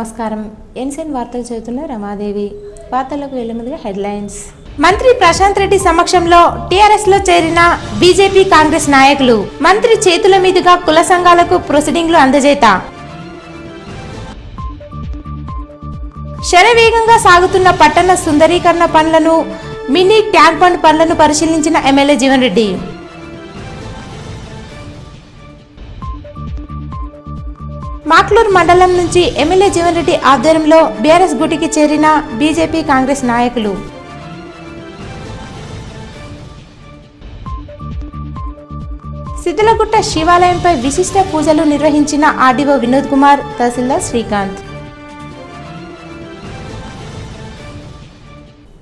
నమస్కారం. ఎన్సెన్ వార్తలు చదువుతున్న రమాదేవి. వార్తలకు వెళ్లే ముందుగా హెడ్లైన్స్. మంత్రి ప్రశాంత్ రెడ్డి సమక్షంలో టీఆర్ఎస్ లో చేరిన బీజేపీ కాంగ్రెస్ నాయకులు. మంత్రి చేతుల మీదుగా కుల సంఘాలకు ప్రొసీడింగ్లు అందజేత. శరవేగంగా సాగుతున్న పట్టణ సుందరీకరణ పనులను, మినీ ట్యాంక్ బండ్ పనులను పరిశీలించిన ఎమ్మెల్యే జీవన్ రెడ్డి. మాక్లూర్ మండలం నుంచి ఎమ్మెల్యే జీవన్ రెడ్డి ఆధ్వర్యంలో బీఆర్ఎస్ గూటికి చేరిన బీజేపీ కాంగ్రెస్ నాయకులు. సిద్ధలగుట్ట శివాలయంపై విశిష్ట పూజలు నిర్వహించిన ఆర్డీఓ వినోద్ కుమార్, తహసీల్దార్ శ్రీకాంత్.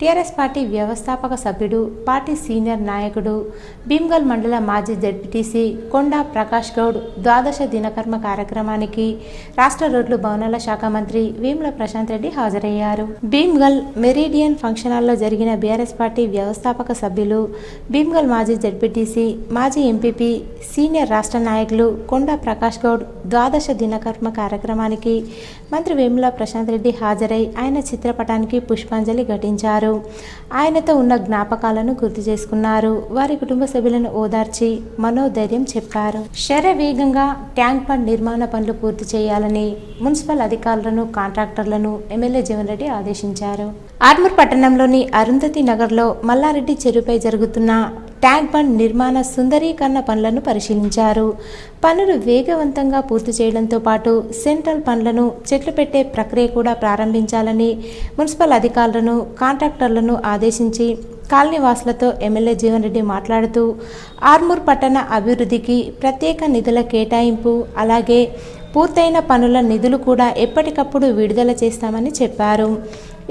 టీఆర్ఎస్ పార్టీ వ్యవస్థాపక సభ్యుడు, పార్టీ సీనియర్ నాయకుడు, భీమ్గల్ మండల మాజీ జడ్పీటీసీ కొండా ప్రకాష్ గౌడ్ ద్వాదశ దినకర్మ కార్యక్రమానికి రాష్ట్ర రోడ్లు భవనాల శాఖ మంత్రి వేముల ప్రశాంత్ రెడ్డి హాజరయ్యారు. భీమ్గల్ మెరీడియన్ ఫంక్షన్ హాల్లో జరిగిన బీఆర్ఎస్ పార్టీ వ్యవస్థాపక సభ్యులు, భీమ్గల్ మాజీ జడ్పీటీసీ, మాజీ ఎంపీపీ, సీనియర్ రాష్ట్ర నాయకులు కొండా ప్రకాష్ గౌడ్ ద్వాదశ దినకర్మ కార్యక్రమానికి మంత్రి వేముల ప్రశాంత్ రెడ్డి హాజరై ఆయన చిత్రపటానికి పుష్పాంజలి ఘటించారు. ఆయనతో ఉన్న జ్ఞాపకాలను గుర్తు చేసుకున్నారు. వారి కుటుంబ సభ్యులను ఓదార్చి మనోధైర్యం చెప్పారు. శరవేగంగా ట్యాంక్ బండ్ నిర్మాణ పనులు పూర్తి చేయాలని మున్సిపల్ అధికారులను, కాంట్రాక్టర్లను ఎమ్మెల్యే జీవన్ రెడ్డి ఆదేశించారు. ఆర్మూర్ పట్టణంలోని అరుంధతి నగర్లో మల్లారెడ్డి చెరువుపై జరుగుతున్న ట్యాంక్ బండ్ నిర్మాణ సుందరీకరణ పనులను పరిశీలించారు. పనులు వేగవంతంగా పూర్తి చేయడంతో పాటు సెంట్రల్ పనులను, చెట్లు పెట్టే ప్రక్రియ కూడా ప్రారంభించాలని మున్సిపల్ అధికారులను, కాంట్రాక్టర్లను ఆదేశించి కాలనీవాసులతో ఎమ్మెల్యే జీవన్ రెడ్డి మాట్లాడుతూ ఆర్మూర్ పట్టణ అభివృద్ధికి ప్రత్యేక నిధుల కేటాయింపు, అలాగే పూర్తయిన పనుల నిధులు కూడా ఎప్పటికప్పుడు విడుదల చేస్తామని చెప్పారు.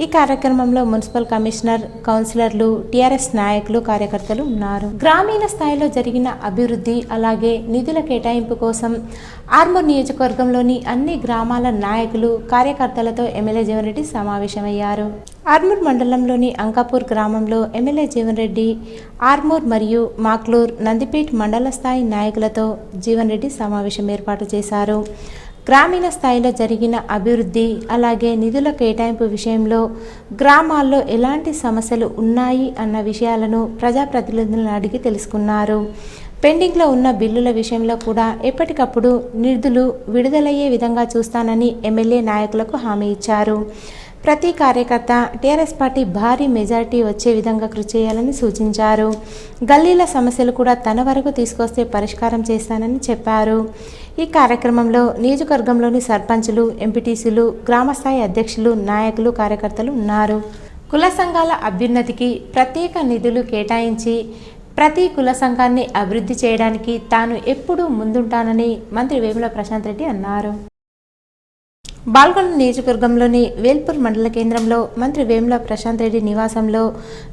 ఈ కార్యక్రమంలో మున్సిపల్ కమిషనర్, కౌన్సిలర్లు, టీఆర్ఎస్ నాయకులు, కార్యకర్తలు ఉన్నారు. గ్రామీణ స్థాయిలో జరిగిన అభివృద్ధి, అలాగే నిధుల కేటాయింపు కోసం ఆర్మూర్ నియోజకవర్గంలోని అన్ని గ్రామాల నాయకులు, కార్యకర్తలతో ఎమ్మెల్యే జీవన్ రెడ్డి సమావేశమయ్యారు. ఆర్మూర్ మండలంలోని అంకాపూర్ గ్రామంలో ఎమ్మెల్యే జీవన్ రెడ్డి ఆర్మూర్ మరియు మాక్లూర్, నందిపేట్ మండల స్థాయి నాయకులతో జీవన్ రెడ్డి సమావేశం ఏర్పాటు చేశారు. గ్రామీణ స్థాయిలో జరిగిన అభివృద్ధి, అలాగే నిధుల కేటాయింపు విషయంలో గ్రామాల్లో ఎలాంటి సమస్యలు ఉన్నాయి అన్న విషయాలను ప్రజాప్రతినిధులను అడిగి తెలుసుకున్నారు. పెండింగ్లో ఉన్న బిల్లుల విషయంలో కూడా ఎప్పటికప్పుడు నిధులు విడుదలయ్యే విధంగా చూస్తానని ఎమ్మెల్యే నాయకులకు హామీ ఇచ్చారు. ప్రతి కార్యకర్త టీఆర్ఎస్ పార్టీ భారీ మెజారిటీ వచ్చే విధంగా కృషి చేయాలని సూచించారు. గల్లీల సమస్యలు కూడా తన వరకు తీసుకొస్తే పరిష్కారం చేస్తానని చెప్పారు. ఈ కార్యక్రమంలో నియోజకవర్గంలోని సర్పంచులు, ఎంపీటీసీలు, గ్రామస్థాయి అధ్యక్షులు, నాయకులు, కార్యకర్తలు ఉన్నారు. కుల సంఘాల అభ్యున్నతికి ప్రత్యేక నిధులు కేటాయించి ప్రతి కుల సంఘాన్ని అభివృద్ధి చేయడానికి తాను ఎప్పుడూ ముందుంటానని మంత్రి వేముల ప్రశాంత్ రెడ్డి అన్నారు. బాల్కొండ నియోజకవర్గంలోని వేల్పూర్ మండల కేంద్రంలో మంత్రి వేముల ప్రశాంత్ రెడ్డి నివాసంలో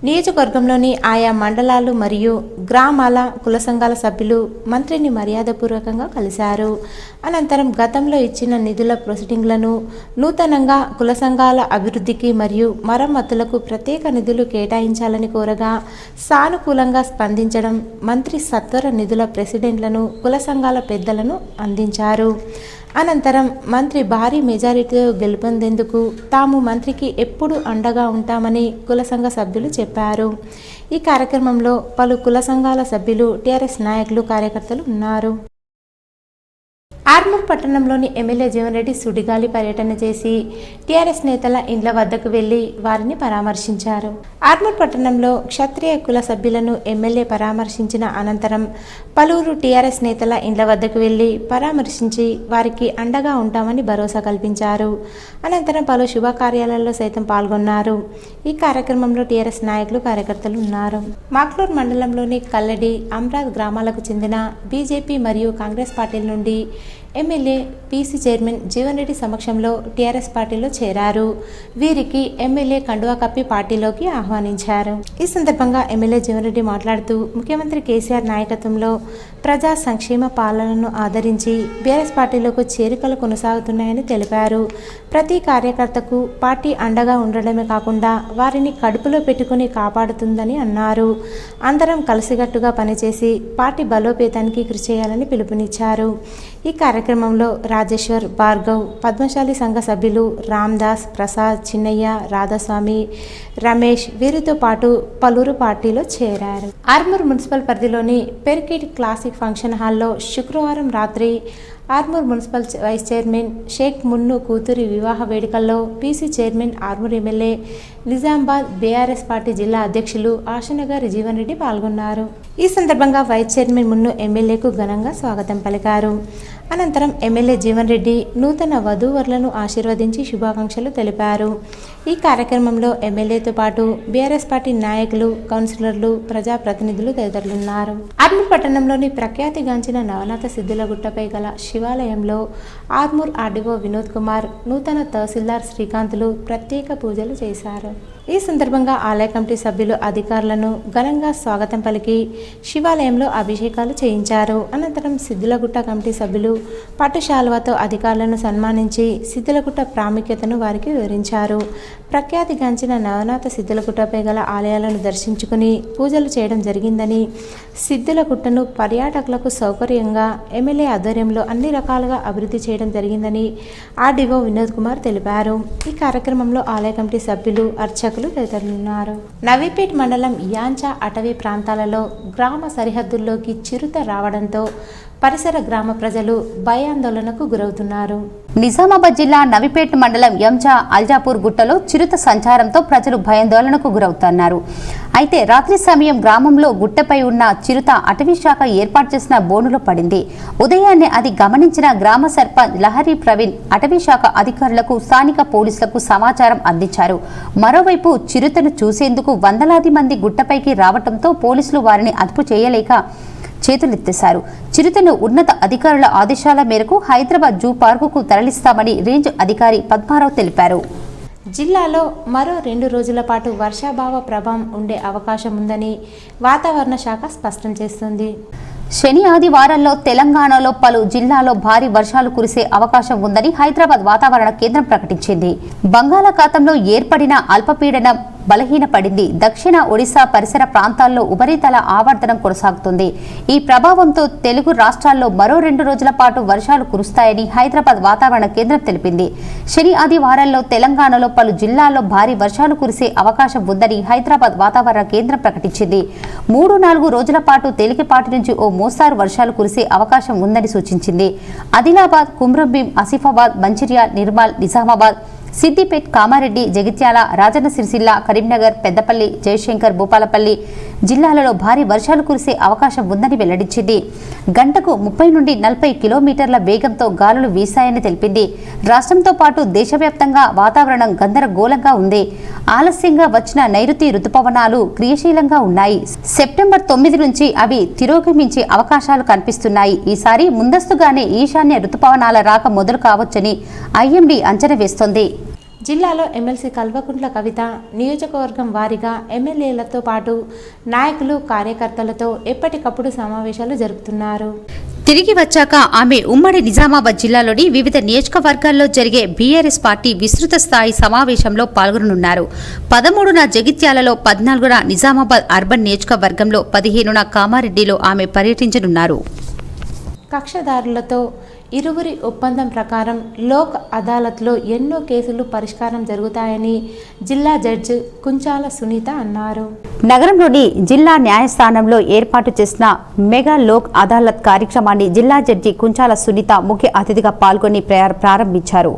నియోజకవర్గంలోని ఆయా మండలాలు మరియు గ్రామాల కుల సంఘాల సభ్యులు మంత్రిని మర్యాదపూర్వకంగా కలిశారు. అనంతరం గతంలో ఇచ్చిన నిధుల ప్రొసీడింగ్లను, నూతనంగా కుల సంఘాల అభివృద్ధికి మరియు మరమ్మతులకు ప్రత్యేక నిధులు కేటాయించాలని కోరగా సానుకూలంగా స్పందించడం, మంత్రి సత్వర నిధుల ప్రెసిడెంట్లను, కుల సంఘాల పెద్దలను అందించారు. అనంతరం మంత్రి భారీ మెజారిటీతో గెలుపొందేందుకు తాము మంత్రికి ఎప్పుడూ అండగా ఉంటామని కుల సంఘ సభ్యులు చెప్పారు. ఈ కార్యక్రమంలో పలు కుల సంఘాల సభ్యులు, టీఆర్ఎస్ నాయకులు, కార్యకర్తలు ఉన్నారు. ఆర్మూర్ పట్టణంలోని ఎమ్మెల్యే జీవన్ రెడ్డి సుడిగాలి పర్యటన చేసి టీఆర్ఎస్ నేతల ఇండ్ల వద్దకు వెళ్లి వారిని పరామర్శించారు. ఆర్మూర్ పట్టణంలో క్షత్రియ కుల సభ్యులను ఎమ్మెల్యే పరామర్శించిన అనంతరం పలువురు టీఆర్ఎస్ నేతల ఇండ్ల వద్దకు వెళ్లి పరామర్శించి వారికి అండగా ఉంటామని భరోసా కల్పించారు. అనంతరం పలు శుభకార్యాలలో సైతం పాల్గొన్నారు. ఈ కార్యక్రమంలో టీఆర్ఎస్ నాయకులు, కార్యకర్తలు ఉన్నారు. మాక్లూర్ మండలంలోని కల్లడి, అమ్రాద్ గ్రామాలకు చెందిన బీజేపీ మరియు కాంగ్రెస్ పార్టీల నుండి MLA PC chairman Jeevan Reddy సమక్షంలో టీఆర్ఎస్ పార్టీలో చేరారు. వీరికి ఎమ్మెల్యే కండువా కప్పి పార్టీలోకి ఆహ్వానించారు. ఈ సందర్భంగా ఎమ్మెల్యే జీవన్ రెడ్డి మాట్లాడుతూ ముఖ్యమంత్రి కేసీఆర్ నాయకత్వంలో ప్రజా సంక్షేమ పాలనను ఆదరించి బీఆర్ఎస్ పార్టీలోకి చేరికలు కొనసాగుతున్నాయని తెలిపారు. ప్రతి కార్యకర్తకు పార్టీ అండగా ఉండడమే కాకుండా వారిని కడుపులో పెట్టుకుని కాపాడుతుందని అన్నారు. అందరం కలిసికట్టుగా పనిచేసి పార్టీ బలోపేతానికి కృషి చేయాలని పిలుపునిచ్చారు. ఈ కార్యక్రమం కార్యక్రమంలో రాజేశ్వర్, భార్గవ్, పద్మశాలి సంఘ సభ్యులు రామ్దాస్, ప్రసాద్, చిన్నయ్య, రాధాస్వామి, రమేష్ వీరితో పాటు పలువురు పార్టీలో చేరారు. ఆర్మూర్ మున్సిపల్ పరిధిలోని పెర్కిడ్ క్లాసిక్ ఫంక్షన్ హాల్లో శుక్రవారం రాత్రి Armoor municipal vice chairman Sheikh Munnu కూతురి వివాహ వేడుకల్లో PC chairman, Armoor MLA, Nizamabad BRS party జిల్లా అధ్యక్షులు ఆశనగారి జీవన్ రెడ్డి పాల్గొన్నారు. ఈ సందర్భంగా వైస్ చైర్మన్ మున్ను ఎమ్మెల్యేకు ఘనంగా స్వాగతం పలికారు. అనంతరం ఎమ్మెల్యే జీవన్ రెడ్డి నూతన వధూవరులను ఆశీర్వదించి శుభాకాంక్షలు తెలిపారు. ఈ కార్యక్రమంలో ఎమ్మెల్యేతో పాటు బీఆర్ఎస్ పార్టీ నాయకులు, కౌన్సిలర్లు, ప్రజాప్రతినిధులు తదితరులున్నారు. ఆర్మూర్ పట్టణంలోని ప్రఖ్యాతిగాంచిన నవనాథ సిద్ధులగుట్టపై గల శివాలయంలో ఆర్మూర్ ఆర్డీఓ వినోద్ కుమార్, నూతన తహసీల్దార్ శ్రీకాంతులు ప్రత్యేక పూజలు చేశారు. ఈ సందర్భంగా ఆలయ కమిటీ సభ్యులు అధికారులను ఘనంగా స్వాగతం పలికి శివాలయంలో అభిషేకాలు చేయించారు. అనంతరం సిద్ధులగుట్ట కమిటీ సభ్యులు పట్టుశాలువతో అధికారులను సన్మానించి సిద్ధులగుట్ట ప్రాముఖ్యతను వారికి వివరించారు. ప్రఖ్యాతిగాంచిన నవనాథ సిద్ధులగుట్టపై గల ఆలయాలను దర్శించుకుని పూజలు చేయడం జరిగిందని, సిద్ధులగుట్టను పర్యాటకులకు సౌకర్యంగా ఎమ్మెల్యే ఆధ్వర్యంలో అన్ని రకాలుగా అభివృద్ధి చేయడం జరిగిందని ఆర్డీఓ వినోద్ కుమార్ తెలిపారు. ఈ కార్యక్రమంలో ఆలయ కమిటీ సభ్యులు, అర్చకులు తదితరులున్నారు. నవీపేట్ మండలం యాంచా అటవీ ప్రాంతాలలో గ్రామ సరిహద్దుల్లోకి చిరుత రావడంతో పరిసర గ్రామ ప్రజలు భయాందోళనకు గురవుతున్నారు. నిజామాబాద్ జిల్లా నవీపేట్ మండలం యంచా అల్జాపూర్ గుట్టలో చిరుత సంచారంతో ప్రజలు భయాందోళనకు గురవుతున్నారు. అయితే రాత్రి సమయం గ్రామంలో గుట్టపై ఉన్న చిరుత అటవీ శాఖ ఏర్పాటు చేసిన బోనులో పడింది. ఉదయాన్నే అది గమనించిన గ్రామ సర్పంచ్ లహరి ప్రవీణ్ అటవీ శాఖ అధికారులకు, స్థానిక పోలీసులకు సమాచారం అందించారు. మరోవైపు చిరుతను చూసేందుకు వందలాది మంది గుట్టపైకి రావడంతో పోలీసులు వారిని అదుపు చేయలేక చేతులెత్తేశారు. చిరుతను ఉన్నత అధికారుల ఆదేశాల మేరకు హైదరాబాద్ జూ పార్కుకు తరలిస్తామని రేంజ్ అధికారి పద్మారావు తెలిపారు. జిల్లాలో మరో 2 రోజుల పాటు వర్షాభావ ప్రభావం ఉండే అవకాశం ఉందని వాతావరణ శాఖ స్పష్టం చేస్తుంది. శని, ఆదివారాల్లో తెలంగాణలో పలు జిల్లాల్లో భారీ వర్షాలు కురిసే అవకాశం ఉందని హైదరాబాద్ వాతావరణ కేంద్రం ప్రకటించింది. బంగాళాఖాతంలో ఏర్పడిన అల్పపీడనం బలహీనపడింది. దక్షిణ ఒడిశా పరిసర ప్రాంతాల్లో ఉపరితల ఆవర్తనం కొనసాగుతుంది. ఈ ప్రభావంతో తెలుగు రాష్ట్రాల్లో మరో 2 రోజుల పాటు వర్షాలు కురుస్తాయని హైదరాబాద్ వాతావరణ కేంద్రం తెలిపింది. శని, ఆదివారాల్లో తెలంగాణలో పలు జిల్లాల్లో భారీ వర్షాలు కురిసే అవకాశం ఉందని హైదరాబాద్ వాతావరణ కేంద్రం ప్రకటించింది. 3-4 రోజుల పాటు తేలికపాటి నుంచి ఓ మోస్తారు వర్షాలు కురిసే అవకాశం ఉందని సూచించింది. ఆదిలాబాద్, కుమ్రంభీం, ఆసిఫాబాద్, మంచిర్యాల, నిర్మల్, నిజామాబాద్, సిద్దిపేట్, కామారెడ్డి, జగిత్యాల, రాజన్న సిరిసిల్ల, కరీంనగర్, పెద్దపల్లి, జయశంకర్, భూపాలపల్లి జిల్లాలలో భారీ వర్షాలు కురిసే అవకాశం ఉందని వెల్లడించింది. గంటకు 30 నుండి 40 కిలోమీటర్ల వేగంతో గాలులు వీశాయని తెలిపింది. రాష్ట్రంతో పాటు దేశవ్యాప్తంగా వాతావరణం గందరగోళంగా ఉంది. ఆలస్యంగా వచ్చిన నైరుతి రుతుపవనాలు క్రియాశీలంగా ఉన్నాయి. సెప్టెంబర్ 9 నుంచి అవి తిరోగమించే అవకాశాలు కనిపిస్తున్నాయి. ఈసారి ముందస్తుగానే ఈశాన్య రుతుపవనాల రాక మొదలు కావచ్చని ఐఎండీ అంచనా వేస్తోంది. జిల్లాలో ఎమ్మెల్సీ కల్వకుంట్ల కవిత నియోజకవర్గం వారీగా ఎమ్మెల్యేలతో పాటు నాయకులు, కార్యకర్తలతో ఎప్పటికప్పుడు సమావేశాలు జరుపుతున్నారు. తిరిగి వచ్చాక ఆమె ఉమ్మడి నిజామాబాద్ జిల్లాలోని వివిధ నియోజకవర్గాల్లో జరిగే బీఆర్ఎస్ పార్టీ విస్తృత స్థాయి సమావేశంలో పాల్గొననున్నారు. 13న జగిత్యాలలో, 14న నిజామాబాద్ అర్బన్ నియోజకవర్గంలో, 15న కామారెడ్డిలో ఆమె పర్యటించనున్నారు. కక్షదారులతో ఇరువురి ఒప్పందం ప్రకారం లోక్ అదాలత్లో ఎన్నో కేసులు పరిష్కారం జరుగుతాయని జిల్లా జడ్జి కుంచాల సునీత అన్నారు. నగరంలోని జిల్లా న్యాయస్థానంలో ఏర్పాటు చేసిన మెగా లోక్ అదాలత్ కార్యక్రమాన్ని జిల్లా జడ్జి కుంచాల సునీత ముఖ్య అతిథిగా పాల్గొని ప్రారంభించారు.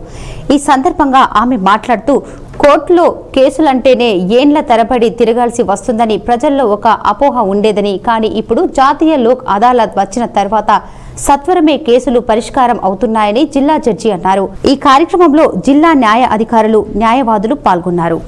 ఈ సందర్భంగా ఆమె మాట్లాడుతూ, కోర్టులో కేసులంటేనే ఏండ్ల తరబడి తిరగాల్సి వస్తుందని ప్రజల్లో ఒక అపోహ ఉండేదని, కానీ ఇప్పుడు జాతీయ లోక్ అదాలత్ వచ్చిన తర్వాత సత్వరమే కేసులు పరిష్కారం అవుతున్నాయని జిల్లా జడ్జి అన్నారు. ఈ కార్యక్రమంలో జిల్లా న్యాయ అధికారులు, న్యాయవాదులు పాల్గొన్నారు.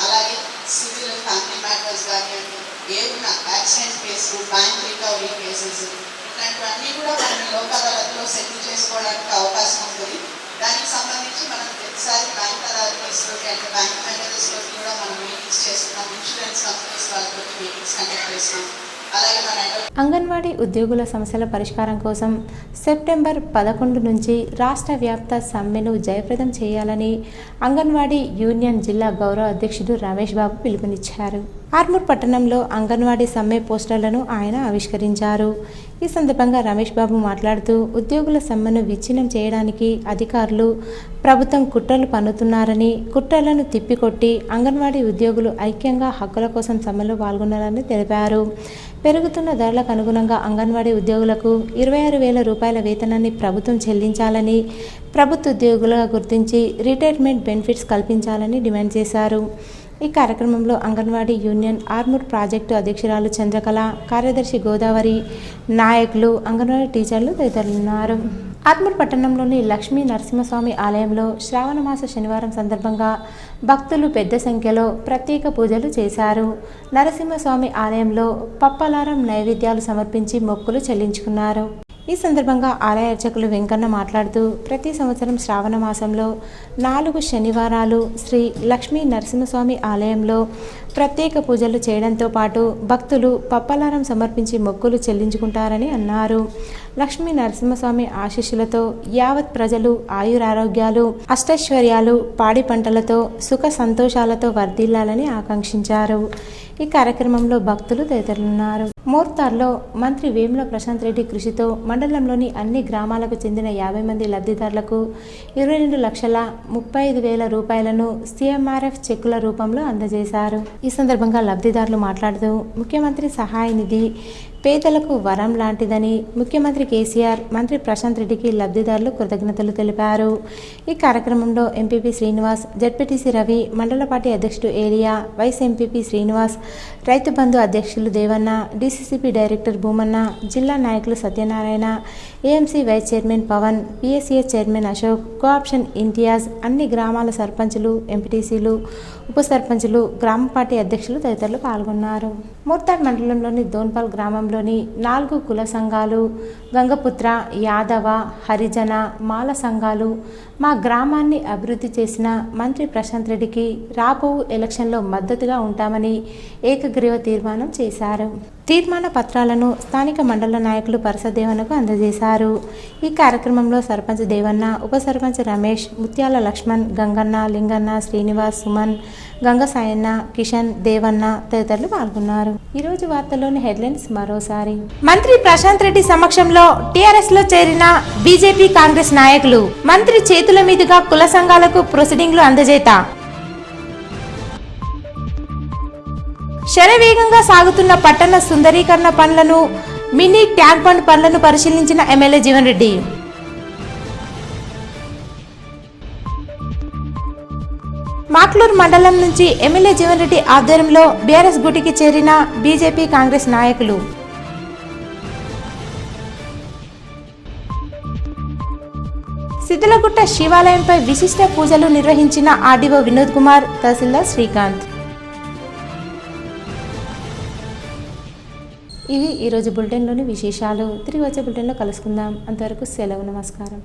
అలాగే సివిల్ ఫ్యామిలీ మ్యాటర్స్ కానివ్వండి, ఏమున్నా యాక్సిడెంట్ కేసులు, బ్యాంక్ రికవరీ కేసెస్, ఇట్లాంటివన్నీ కూడా మనం లోక్ అదాలత్లో సెటిల్ చేసుకోవడానికి అవకాశం ఉంటుంది. దానికి సంబంధించి మనం ప్రతిసారి బ్యాంక్ అథారిటీస్లోకి అంటే బ్యాంక్ మేనేజర్స్లోకి కూడా మనం మీటింగ్స్ చేస్తున్నాం. ఇన్సూరెన్స్ కంపెనీస్ వాళ్ళతో మీటింగ్స్ కండక్ట్ చేస్తున్నాం. అలాగే మన అంగన్వాడీ ఉద్యోగుల సమస్యల పరిష్కారం కోసం సెప్టెంబర్ 11 నుంచి రాష్ట్ర వ్యాప్త సమ్మెను జయప్రదం చేయాలని అంగన్వాడీ యూనియన్ జిల్లా గౌరవ అధ్యక్షుడు రమేష్ బాబు పిలుపునిచ్చారు. ఆర్మూర్ పట్టణంలో అంగన్వాడీ సమ్మె పోస్టర్లను ఆయన ఆవిష్కరించారు. ఈ సందర్భంగా రమేష్ బాబు మాట్లాడుతూ ఉద్యోగుల సమ్మెను విచ్ఛిన్నం చేయడానికి అధికారులు ప్రభుత్వం కుట్రలు పన్నుతున్నారని, కుట్రలను తిప్పికొట్టి అంగన్వాడీ ఉద్యోగులు ఐక్యంగా హక్కుల కోసం సమ్మెలో పాల్గొన్నారని తెలిపారు. పెరుగుతున్న ధరలకు అనుగుణంగా అంగన్వాడీ ఉద్యోగులకు 26,000 రూపాయల వేతనాన్ని ప్రభుత్వం చెల్లించాలని, ప్రభుత్వ ఉద్యోగులుగా గుర్తించి రిటైర్మెంట్ బెనిఫిట్స్ కల్పించాలని డిమాండ్ చేశారు. ఈ కార్యక్రమంలో అంగన్వాడీ యూనియన్ ఆర్మూర్ ప్రాజెక్టు అధ్యక్షురాలు చంద్రకళ, కార్యదర్శి గోదావరి, నాయకులు, అంగన్వాడీ టీచర్లు తదితరులున్నారు. ఆర్మూర్ పట్టణంలోని లక్ష్మీ నరసింహస్వామి ఆలయంలో శ్రావణమాస శనివారం సందర్భంగా భక్తులు పెద్ద సంఖ్యలో ప్రత్యేక పూజలు చేశారు. నరసింహస్వామి ఆలయంలో పప్పలారం నైవేద్యాలు సమర్పించి మొక్కులు చెల్లించుకున్నారు. ఈ సందర్భంగా ఆలయ అర్చకులు వెంకన్న మాట్లాడుతూ ప్రతి సంవత్సరం శ్రావణ మాసంలో 4 శనివారాలు శ్రీ లక్ష్మీ నరసింహస్వామి ఆలయంలో ప్రత్యేక పూజలు చేయడంతో పాటు భక్తులు పప్పలారం సమర్పించి మొక్కులు చెల్లించుకుంటారని అన్నారు. లక్ష్మీ నరసింహస్వామి ఆశీస్సులతో యావత్ ప్రజలు ఆయురారోగ్యాలు, అష్టైశ్వర్యాలు, పాడి పంటలతో సుఖ సంతోషాలతో వర్ధిల్లాలని ఆకాంక్షించారు. ఈ కార్యక్రమంలో భక్తులు తదితరులున్నారు. మోర్తార్లో మంత్రి వేముల ప్రశాంత్ రెడ్డి కృషితో మండలంలోని అన్ని గ్రామాలకు చెందిన 50 మంది లబ్ధిదారులకు 22,35,000 రూపాయలను CMRF చెక్కుల రూపంలో అందజేశారు. ఈ సందర్భంగా లబ్ధిదారులు మాట్లాడుతూ ముఖ్యమంత్రి సహాయ నిధి పేదలకు వరం లాంటిదని ముఖ్యమంత్రి కేసీఆర్, మంత్రి ప్రశాంత్ రెడ్డికి లబ్ధిదారులు కృతజ్ఞతలు తెలిపారు. ఈ కార్యక్రమంలో ఎంపీపీ శ్రీనివాస్, జెడ్పీటీసీ రవి, మండల పార్టీ అధ్యక్షుడు ఏలియా, వైస్ ఎంపీపీ శ్రీనివాస్, రైతు బంధు అధ్యక్షులు దేవన్న, డీసీసీపీ డైరెక్టర్ భూమన్న, జిల్లా నాయకులు Satyanarayana, AMC vice chairman Pavan, PSCS chairman Ashok, cooption Imtiaz, అన్ని గ్రామాల సర్పంచులు, ఎంపీటీసీలు, ఉప సర్పంచులు, గ్రామ పార్టీ అధ్యక్షులు తదితరులు పాల్గొన్నారు. మోర్తాడ్ మండలంలోని దోన్పాల్ గ్రామంలోని 4 కుల సంఘాలు, గంగపుత్ర, యాదవ, హరిజన, మాల సంఘాలు మా గ్రామాన్ని అభివృద్ధి చేసిన మంత్రి ప్రశాంత్ రెడ్డికి రాబో ఎలక్షన్లో మద్దతుగా ఉంటామని ఏకగ్రీవ తీర్మానం చేశారు. తీర్మాన పత్రాలను స్థానిక మండల నాయకులు పరసదేవన్నకు అందజేశారు. ఈ కార్యక్రమంలో సర్పంచ్ దేవన్న, ఉప సర్పంచ్ రమేష్, ముత్యాల లక్ష్మణ్, గంగన్న, లింగన్న, శ్రీనివాస్, సుమన్, గంగ సాయన్న, కిషన్, దేవన్న తదితరులు పాల్గొన్నారు. ఈరోజు వార్తల్లోని హెడ్లైన్స్ మరోసారి. మంత్రి ప్రశాంత్ రెడ్డి సమక్షంలో టీఆర్ఎస్ లో చేరిన బీజేపీ, కాంగ్రెస్ నాయకులు. మంత్రి చేతుల మీదుగా కుల సంఘాలకు ప్రొసీడింగ్లు అందజేత. శరవేగంగా సాగుతున్న పట్టణ సుందరీకరణ పనులను, మినీ ట్యాంక్ బండ్ పనులను పరిశీలించిన ఎమ్మెల్యే జీవన్ రెడ్డి. మాక్లూరు మండలం నుంచి ఎమ్మెల్యే జీవన్ రెడ్డి ఆధ్వర్యంలో బీఆర్ఎస్ గూటికి చేరిన బీజేపీ, కాంగ్రెస్ నాయకులు. సిద్దులగుట్ట శివాలయంపై విశిష్ట పూజలు నిర్వహించిన ఆర్డీఓ వినోద్ కుమార్, తహసీల్దార్ శ్రీకాంత్. ఇవి ఈరోజు బులెటిన్లోని విశేషాలు. తిరిగి వచ్చే బులెటిన్లో కలుసుకుందాం. అంతవరకు సెలవు. నమస్కారం.